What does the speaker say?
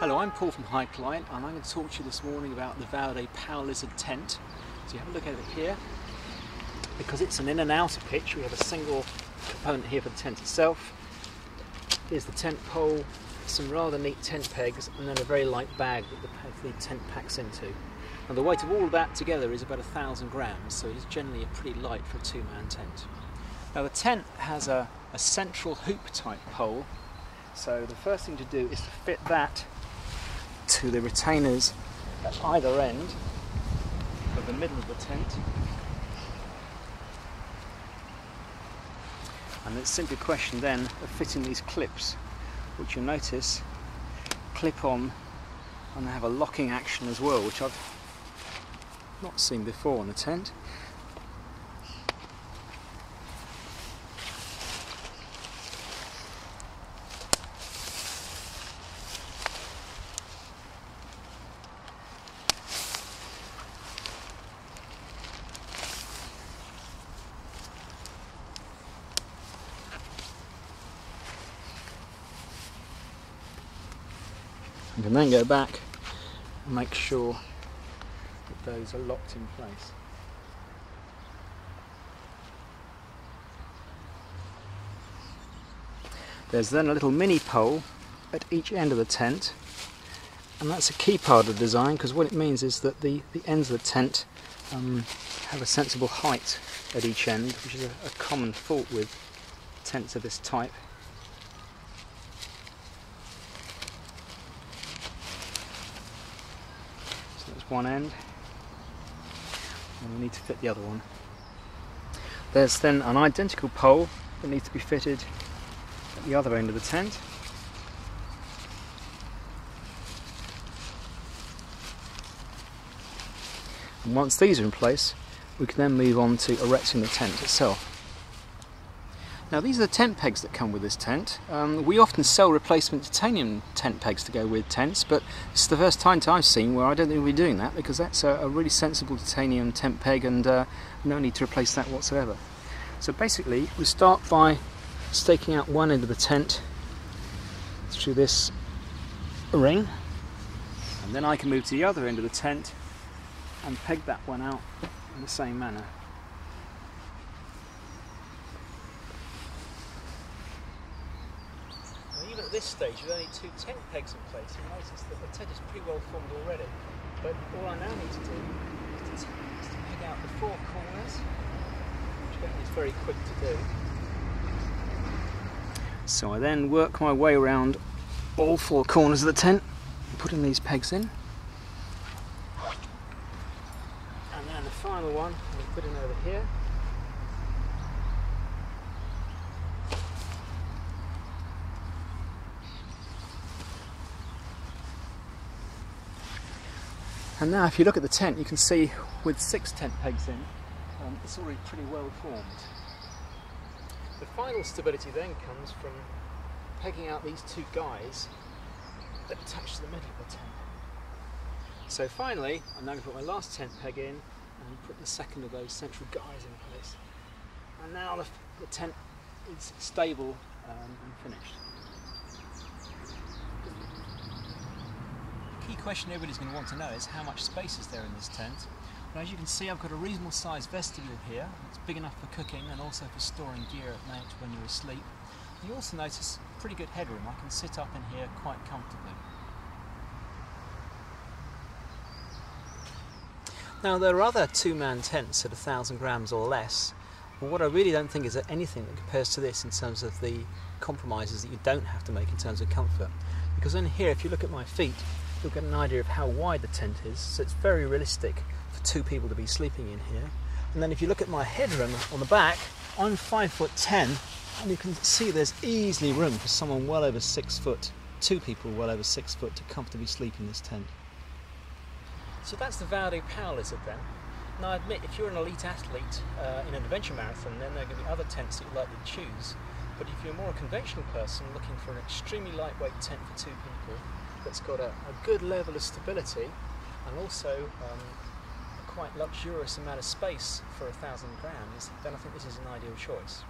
Hello, I'm Paul from High Client, and I'm going to talk to you this morning about the Vaude Power Lizard tent. So you have a look over here. Because it's an in and outer pitch, we have a single component here for the tent itself. Here's the tent pole, some rather neat tent pegs, and then a very light bag that the tent packs into. And the weight of all of that together is about 1,000 grams, so it is generally pretty light for a two-man tent. Now the tent has a central hoop type pole, so the first thing to do is to fit that to the retainers at either end of the middle of the tent. And it's simply a question then of fitting these clips, which you'll notice clip on and they have a locking action as well, which I've not seen before on a tent. You can then go back and make sure that those are locked in place. There's then a little mini pole at each end of the tent, and that's a key part of the design, because what it means is that the ends of the tent have a sensible height at each end, which is a common fault with tents of this type. One end, and we need to fit the other one. There's then an identical pole that needs to be fitted at the other end of the tent. And once these are in place, we can then move on to erecting the tent itself. Now these are the tent pegs that come with this tent. We often sell replacement titanium tent pegs to go with tents, but it's the first time I've seen where I don't think we'll be doing that, because that's a really sensible titanium tent peg, and no need to replace that whatsoever. So basically we start by staking out one end of the tent through this ring, and then I can move to the other end of the tent and peg that one out in the same manner. Even at this stage, with only two tent pegs in place, you notice that the tent is pretty well formed already. But all I now need to do is to peg out the four corners, which is very quick to do. So I then work my way around all four corners of the tent, putting these pegs in. And then the final one, I'll put in over here. And now if you look at the tent, you can see with 6 tent pegs in, it's already pretty well formed. The final stability then comes from pegging out these two guys that attach to the middle of the tent. So finally, I'm now going to put my last tent peg in and put the second of those central guys in place. And now the tent is stable and finished. The key question everybody's going to want to know is how much space is there in this tent. But as you can see, I've got a reasonable sized vestibule here. It's big enough for cooking and also for storing gear at night when you're asleep. You also notice pretty good headroom. I can sit up in here quite comfortably. Now there are other two-man tents at 1,000 grams or less, but what I really don't think is anything that compares to this in terms of the compromises that you don't have to make in terms of comfort. Because in here, if you look at my feet, you'll get an idea of how wide the tent is, so it's very realistic for 2 people to be sleeping in here. And then if you look at my headroom on the back, I'm 5'10", and you can see there's easily room for someone well over 6 foot, 2 people well over 6 foot to comfortably sleep in this tent. So that's the Vaude Power Lizard then. Now I admit, if you're an elite athlete in an adventure marathon, then there are going to be other tents that you're likely to choose. But if you're more a conventional person looking for an extremely lightweight tent for 2 people, that's got a good level of stability and also a quite luxurious amount of space for 1,000 grams, then I think this is an ideal choice.